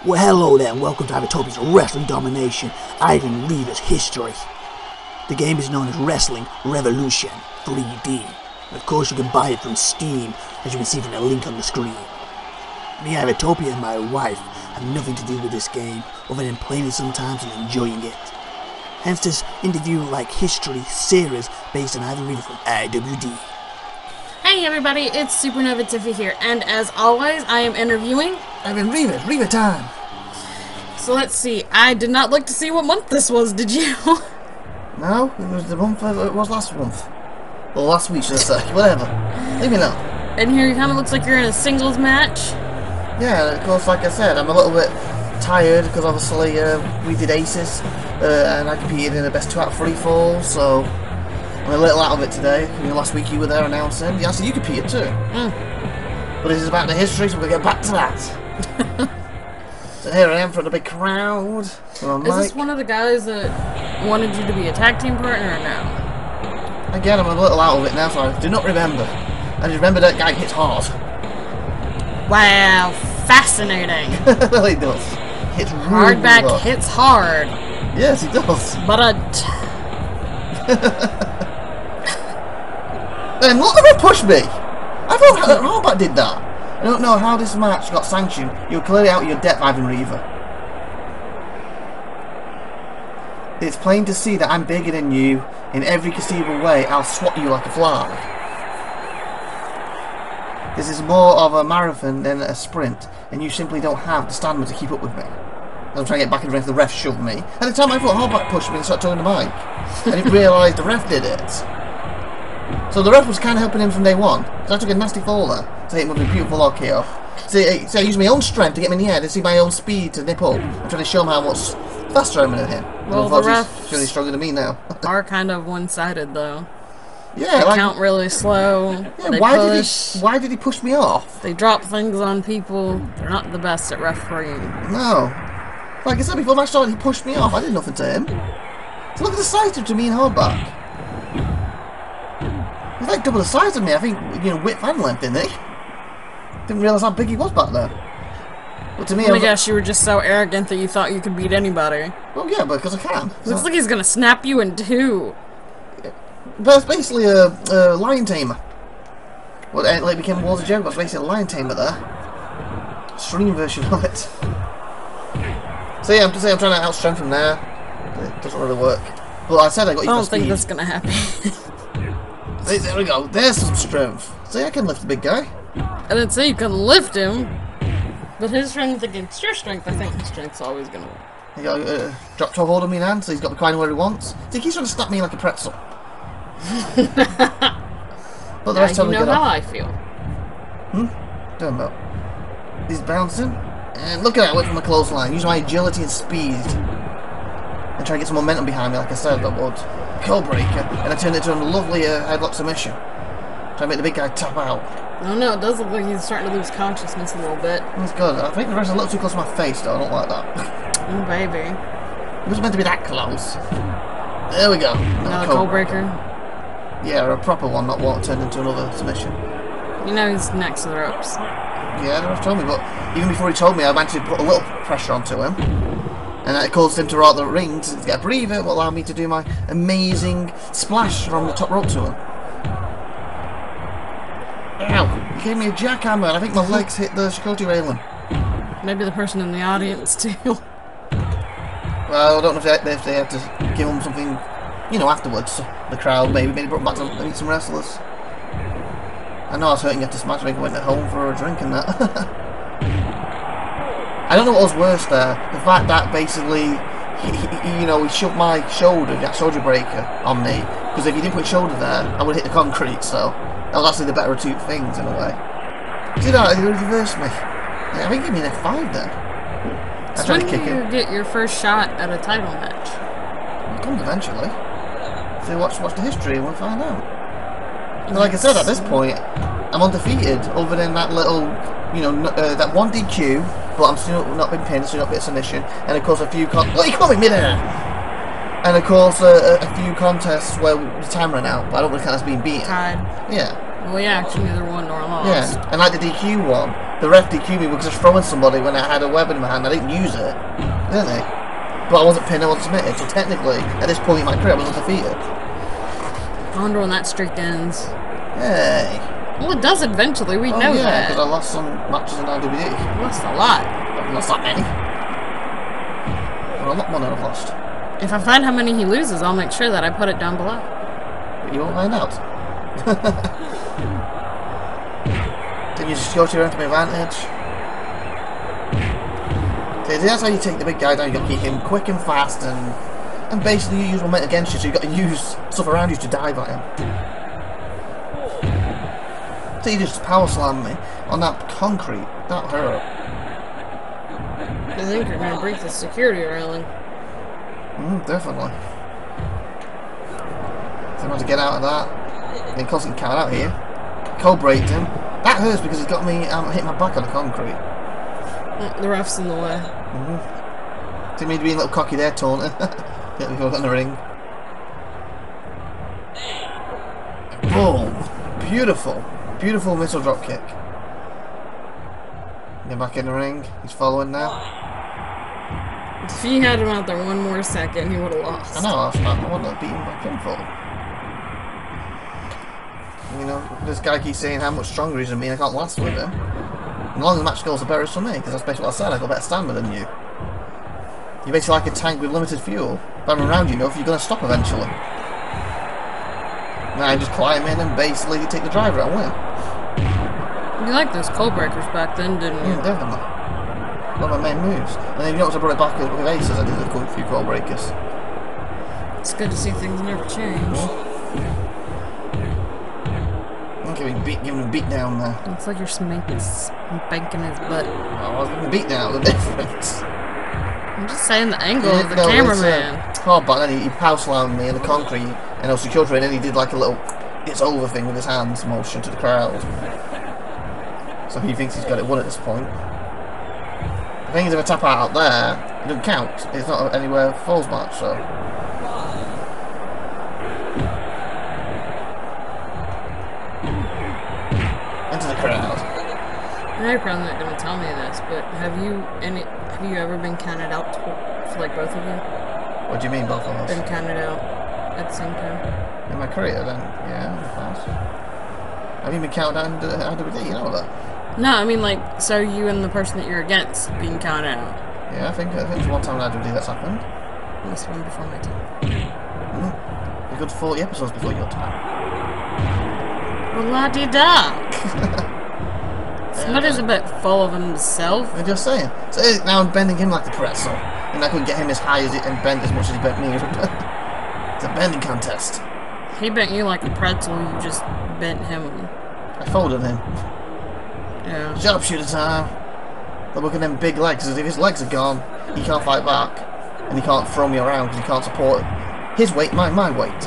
Well, hello there, and welcome to IVATOPIA'S Wrestling Domination, Ivan Reavers History. The game is known as Wrestling Revolution 3D. And of course, you can buy it from Steam, as you can see from the link on the screen. Me, IVATOPIA, and my wife have nothing to do with this game, other than playing it sometimes and enjoying it. Hence this interview-like history series based on Ivan Reavers from IWD. Hey everybody, it's SupernovaTiffy here, and as always, I am interviewing Ivan Reavers, Reaver time! So let's see, I did not look to see what month this was, did you? No, it was the month it was last month. Well, last week, should I say. Whatever. Leave me alone. And here it kind of looks like you're in a singles match. Yeah, of course, like I said, I'm a little bit tired because obviously we did aces and I competed in the best 2 out of 3 falls, so I'm a little out of it today. You know, last week you were there announcing. Yeah, so you competed too. But this is about the history, so we're going to get back to that. So here I am for the big crowd. Is this one of the guys that wanted you to be a tag team partner or no? Again, I'm a little out of it now, so I do not remember. I just remember that guy hits hard. Wow, fascinating. Well, he does. Hits really Hardback hard. hits hard. Yes, he does. But Then look at him push me. I thought Hardback did that. I don't know how this match got sanctioned. You're clearly out of your depth, Ivan Reaver. It's plain to see that I'm bigger than you in every conceivable way. I'll swat you like a fly. This is more of a marathon than a sprint, and you simply don't have the stamina to keep up with me. I'm trying to get back in the ring, the ref shoved me. At the time I thought Hardback pushed me and started talking to Mike. I didn't realise the ref did it. So the ref was kind of helping him from day one. So I took a nasty fall there. So I hit him with a beautiful RKO. So I used my own strength to get him in the air, to see my own speed to nip up. I'm trying to show him how much faster I am than him. Well, the refs he's really stronger than me now. are kind of one-sided though. Yeah, They like, count really slow. yeah, They why did he push me off? They drop things on people. They're not the best at refereeing. No. Like I said before the match started, he pushed me off. I did nothing to him. So look at the size difference between me and Hardback. He's like double the size of me, I think, you know, width and length, didn't he? Didn't realise how big he was back then. But to me, Oh my gosh, you were just so arrogant that you thought you could beat anybody. well, yeah, but because I can. Looks like he's gonna snap you in two. But it's basically a lion tamer. Well, it like became Walls of Jericho, but it's basically a lion tamer there. Extreme version of it. So yeah, I'm trying to outstrength him there. It doesn't really work. But I said I got I you for don't think speed. that's gonna happen. There we go. There's some strength. See, I can lift the big guy. I didn't say you couldn't lift him, but his strength against your strength, I think his strength's always gonna win. He got drop toe hold on me in hand, so he's got the coin where he wants. See, he's trying to snap me like a pretzel. But the rest Now of you them know get how off. I feel. Don't know. He's bouncing. And look at that, I went from a clothesline. Use my agility and speed. And try to get some momentum behind me, like I said, that would. Cold breaker. And I turned it to a lovely headlock submission. Try to make the big guy tap out. I don't know, it does look like he's starting to lose consciousness a little bit. That's good. I think the rest is a little too close to my face, though. I don't like that. Oh, baby. It wasn't meant to be that close. There we go. Another cold breaker. Yeah, a proper one, not one turned into another submission. You know he's next to the ropes. Yeah, the ref told me, but even before he told me, I managed to put a little pressure onto him. And that caused him to roll out the ring to get a breather, will allow me to do my amazing splash from the top rope to him. Ow! He gave me a jackhammer, and I think my legs hit the security railing. Maybe the person in the audience too. Well, I don't know if they have to give him something, you know, afterwards. The crowd maybe brought back to meet some wrestlers. I know I was hurting after this match, I think I went home for a drink and that. I don't know what was worse there. The fact that basically, he shoved my shoulder, that shoulder breaker, on me. Because if he didn't put his shoulder there, I would have hit the concrete, so that was actually the better of two things in a way. See that? He reversed me. Yeah, I think he gave me an F5 then. I tried to kick him. When do you get your first shot at a title match? It comes eventually. So watch the history and we'll find out. And like I said, at this point, I'm undefeated, other than that little, that one DQ. But I'm still not been pinned, still not been submission, and of course a few you caught me mid-air! And of course a few contests where the time ran out, but I don't really count as being beaten. Tied. Yeah. Well, yeah, actually neither won nor lost. Yeah, and like the DQ one, the ref DQ'd me because I was throwing somebody when I had a weapon in my hand. I didn't use it, didn't he? But I wasn't pinned, I wasn't submitted. So technically, at this point in my career, I was undefeated. I wonder when that streak ends. Hey. Well, it does eventually. We know yeah, that. because I lost some matches in IWD. You lost a lot. I've lost that many. Well, a lot more than I've lost. If I find how many he loses, I'll make sure that I put it down below. But you won't find out. Then you just go to your own advantage. See, that's how you take the big guy down. You got to keep him quick and fast, and basically you use momentum against you. So you got to use stuff around you to dive at him. So you just power slam me on that concrete. That hurt. I think you're gonna break the security railing. Definitely. So I want to get out of that. Then constantly cat out here. Cold braked him. That hurts because it's got me hitting my back on the concrete. The ref's in the way. Didn't mean to be a little cocky there, taunting. Get me got in the ring. Boom! Beautiful. Beautiful missile drop kick. Get back in the ring. He's following now. If he had him out there one more second, he would have lost. I know, I wouldn't have beaten back in full. You know, this guy keeps saying how much stronger he is than me and I can't last with him. And the longer the match goes, the better it's for me, because that's basically what I said, I've got better stamina than you. You're basically like a tank with limited fuel. If I'm around you enough, you're going to stop eventually. Now I just climb in and basically take the driver and win. You liked those cold breakers back then, didn't you? Definitely. One of my main moves. And then you notice I brought it back with aces, I did a few cold breakers. It's good to see things never change. I'm giving him a beat down there. Looks like you're spanking his butt. Oh, I was giving a beat down, the difference. I'm just saying the angle of the cameraman. Oh, but then he power slammed me in the concrete and I was secure to it, and then he did like a little it's over thing with his hands motion to the crowd. So he thinks he's got it won at this point. The thing is, if I tap out there, it doesn't count. It's not anywhere falls match, so. Into the crowd. I know you're probably not going to tell me this, but have you ever been counted out for like both of you? What do you mean, both of us? Been counted out at the same time? In my career, then, yeah, in the past. I've even counted out in IWD, you know that? No, I mean like, so you and the person that you're against being counted out. Yeah, I think there's one time in IWD that's happened. Must have been before my time. A good 40 episodes before your time. Well, la-di-da. Somebody's a bit full of himself. I'm just saying. So now I'm bending him like a pretzel, and I couldn't get him as high as it and bend as much as he bent me. It's a bending contest. He bent you like a pretzel. You just bent him. I folded him. Yeah. Sharpshooter time. But look at them big legs. If his legs are gone, he can't fight back, and he can't throw me around because he can't support his weight, my weight.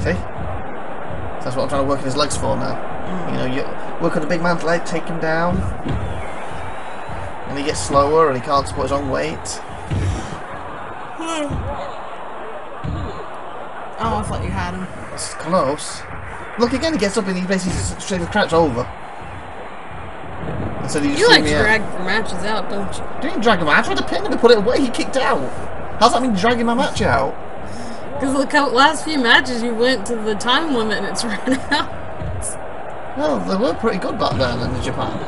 See? That's what I'm trying to work on his legs for now. You know, you work on the big man's leg, take him down, and he gets slower and he can't support his own weight. Oh, I thought you had him. It's close. Look again, he gets up and he basically straight the crouch over. And so you like to drag your matches out, don't you? Didn't drag him out. I tried to pin him and put it away. He kicked out. How's that mean dragging my match out? Because the last few matches you went to the time limit and it's run out. Well, they were pretty good back then in Japan.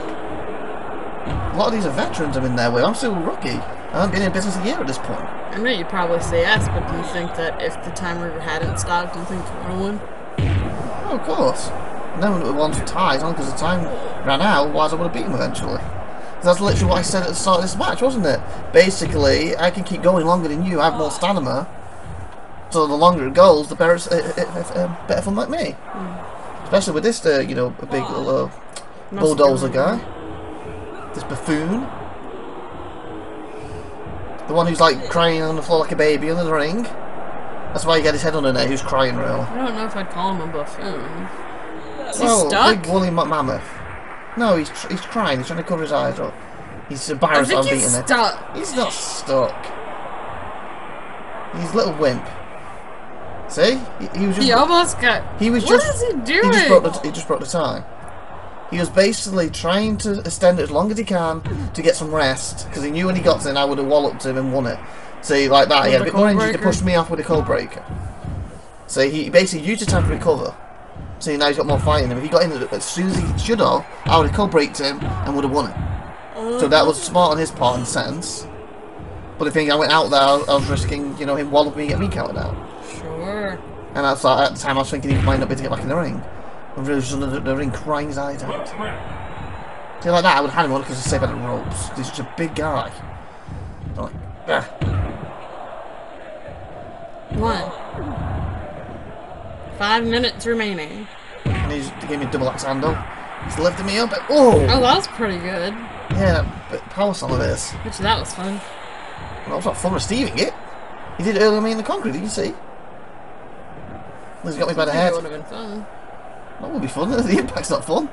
A lot of these are veterans I'm in there with. I'm still a rookie. I haven't been in business a year at this point. I know you'd probably say yes, but do you think that if the timer hadn't stopped, do you think you would have won? Oh, of course. No one wants to tie, only because the time ran out, otherwise I would have beaten him eventually. That's literally what I said at the start of this match, wasn't it? Basically, I can keep going longer than you, I have more stamina. So the longer it goes, the better it's better for me. Especially with this, you know, a big bulldozer guy. This buffoon. The one who's like crying on the floor like a baby under the ring. That's why he got his head under there, who's crying real. I don't know if I'd call him a buffoon. Is he stuck? stuck? Big woolly mammoth. No, he's crying, he's trying to cover his eyes up. He's embarrassed on beating it. Stuck. He's not stuck. He's a little wimp. See? He was just... He almost got... He was what just... is he doing? He just broke the tie. He was basically trying to extend it as long as he can to get some rest, because he knew when he got in I would have walloped him and won it. See, like that, he had a bit more energy to push me off with a code breaker. So he basically used his time to recover. See, now he's got more fight in him. If he got in as soon as he should have, I would have code braked him and would have won it. So that was smart on his part in a sense. But the thing, I went out there, I was risking, you know, him walloping me and get me counted out. Sure. And that's like, at the time I was thinking he might not be able to get back in the ring. And really was under the ring crying his eyes out. See, like that, I would have had him on because he's safe at the ropes. He's such a big guy. I'm like, ah. Come on. 5 minutes remaining. And he gave me a double axe handle. He's lifting me up. Oh, that was pretty good. Yeah, but power slam of this. Which that was fun. Well, that was not fun receiving it. He did it earlier me in the concrete, did you see? He's got me by the head. That would have been fun. That would be fun. The impact's not fun.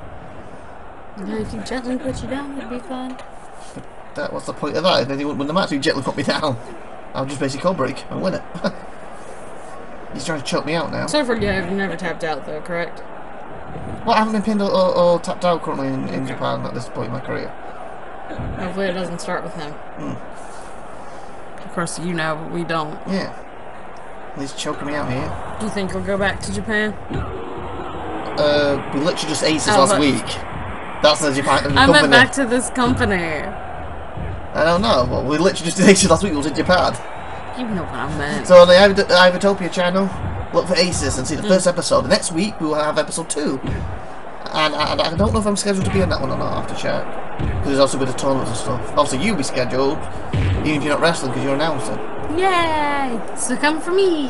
No, if he gently put you down, it'd be fun. But what's the point of that? If he wouldn't win the match, he'd gently put me down. I'll just basically code break and win it. He's trying to choke me out now. So far, yeah, you've never tapped out though, correct? Well, I haven't been pinned or tapped out currently in Japan at this point in my career. Hopefully it doesn't start with him. Of course, you know, but we don't. Yeah. He's choking me out here. Do you think he'll go back to Japan? We literally just aces last week. That's the Japan company. I meant back to this company. I don't know. Well, we literally just did aces last week. We was in Japan. You know what I meant. So on the IVATOPIA channel, look for aces and see the first episode. The next week we will have episode 2. And I don't know if I'm scheduled to be in that one or not. I have to check. Because there's also a bit of tournaments and stuff. Obviously you'll be scheduled, even if you're not wrestling because you're announcing. Yay! So come for me.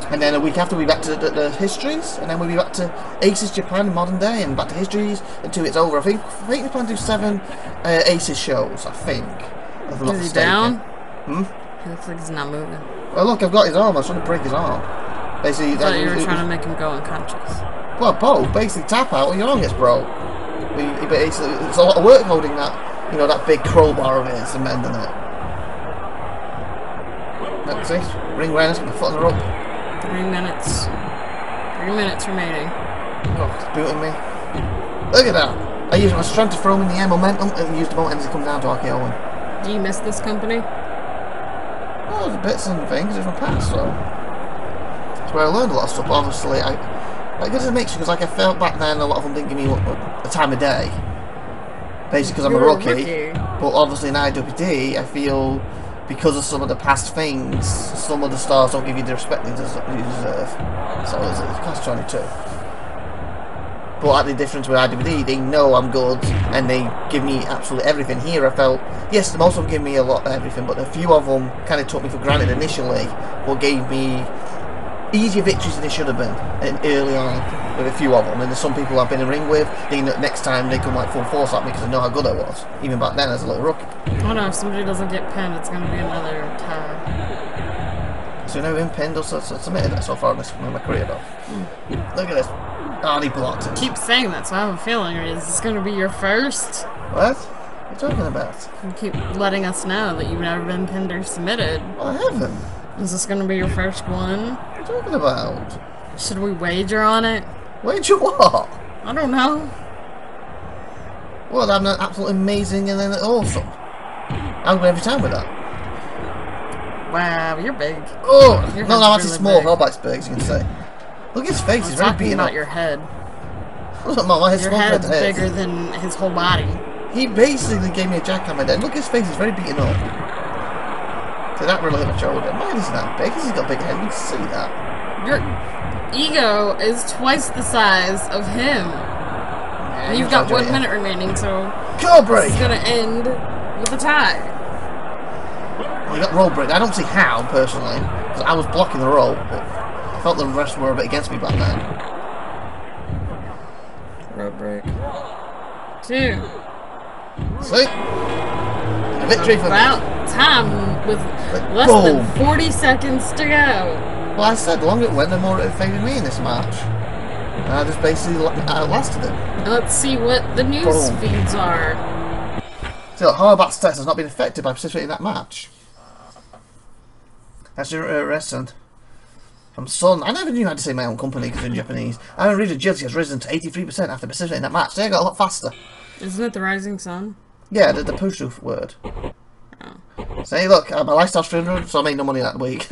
And then a week after we'll be back to the histories, and then we'll be back to Aces Japan in modern day, and back to histories until it's over. I think we plan to do 7 Aces shows, I think. Is he down? He looks like he's not moving. Well look, I've got his arm, I was trying to break his arm. Basically, I thought you were trying to make him go unconscious. Well, both. Basically tap out or your arm gets broke. Basically, it's a lot of work holding that, you know, that big crowbar of his and mending it. Let's see, ring awareness, my foot on the rope. 3 minutes. 3 minutes remaining. Oh, it's booting me. Look at that. I used my strength to throw him in the air momentum and used the momentum to come down to RKO him. Do you miss this company? Well, there's bits and things in my past, so. That's where I learned a lot of stuff. Obviously, I guess it's a mixture because, like, I felt back then a lot of them didn't give me a time of day. Basically, because I'm a rookie. But obviously in IWD, I feel because of some of the past things, some of the stars don't give you the respect you deserve. So it's class 22. But like the difference with IWD, they know I'm good and they give me absolutely everything. Here I felt, yes, most of them give me a lot of everything, but a few of them kind of took me for granted initially, but gave me easier victories than they should have been early on with a few of them. And there's some people I've been in the ring with, they know next time they come like full force at me because they know how good I was, even back then as a little rookie. Oh no, if somebody doesn't get pinned, it's going to be another tie. So now been pinned or submitted so far in my career though. Look at this. Oh, he blocked it. Keep saying that, so I have a feeling. Is this going to be your first? What? What are you talking about? You keep letting us know that you've never been pinned or submitted. Well, I haven't. Is this going to be your first one? What are you talking about? Should we wager on it? Wager what? I don't know. Well, I'm absolutely amazing and then awesome. I'll win every time with that. Wow, you're big. Oh! Your No, I'm actually really small. big. Robert's big, as you can say. Look at his face, he's very beaten about up. your head. My head's Your small head's compared to his. bigger than his whole body. He basically gave me a jackhammer then. Look at his face, he's very beaten up. So that really hit my shoulder. Mine isn't that big, he's got a big head, you can see that. Your ego is twice the size of him. Yeah, You've got 1 minute remaining, so Code break! it's gonna end with a tie. Well, you got roll break. I don't see how, personally, because I was blocking the roll, but I felt the rest were a bit against me back then. Rope break. 2. See? A victory for About time with less than 40 seconds to go. Well, I said the longer it went, the more it favoured me in this match. And I just basically outlasted him. And let's see what the news feeds are. So, Harbat's test has not been affected by participating in that match. That's your wrestling. From Sun. I never knew how to say my own company because in Japanese. Ivan Reaver's agility has risen to 83% after participating in that match. They got a lot faster. Isn't it the Rising Sun? Yeah, the Pushu word. Oh. Say, look, my lifestyle's 300, so I made no money that week.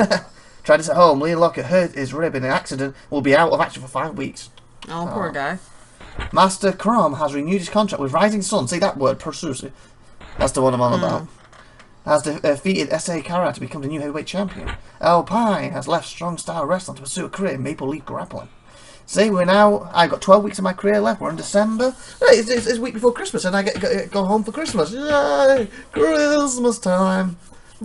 Tried this at home. Liam Lockett hurt his rib in an accident. Will be out of action for 5 weeks. Oh, poor guy. Master Crom has renewed his contract with Rising Sun. See that word, Pursuit. That's the one I'm on about. Has defeated S.A. Kara to become the new heavyweight champion. Alpine has left strong style wrestling to pursue a career in Maple Leaf grappling. See, I've got 12 weeks of my career left. We're in December. Hey, it's a week before Christmas, and I get to go home for Christmas. Yay! Christmas time.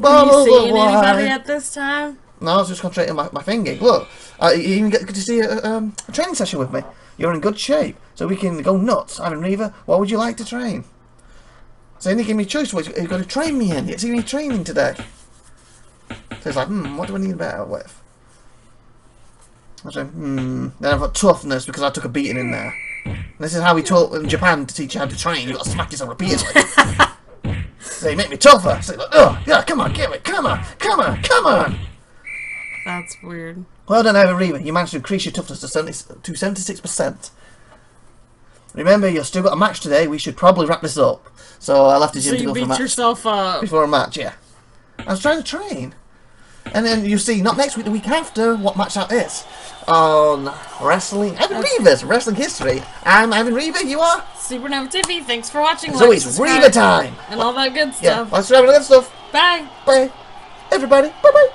Are you seeing anybody at this time? No, I was just concentrating on my thinking. Look, you even get to see a training session with me. You're in good shape, so we can go nuts. Ivan Reaver, what would you like to train? So he gave me a choice. What you've got to train me in. It's even training today. So he's like, what do I need better with? I said, Then I've got toughness because I took a beating in there. And this is how we taught in Japan to teach you how to train. You've got to smack yourself repeatedly. So he make me tougher. So he's like, oh, yeah, come on, give it. Come on, come on, come on. That's weird. Well done, Ivan Reaver. You managed to increase your toughness to 76%. Remember, you've still got a match today. We should probably wrap this up. So I left the gym to go for a match. So you beat yourself up before a match, yeah. I was trying to train. And then you see, not next week, the week after, what match that is. On Wrestling. Ivan Reavers, Wrestling History. I'm Ivan Reaver, you are? SupernovaTiffy. Thanks for watching. So it's Reaver time. And all that good stuff. Yeah, let's do all that good stuff. Bye. Bye. Everybody, bye-bye.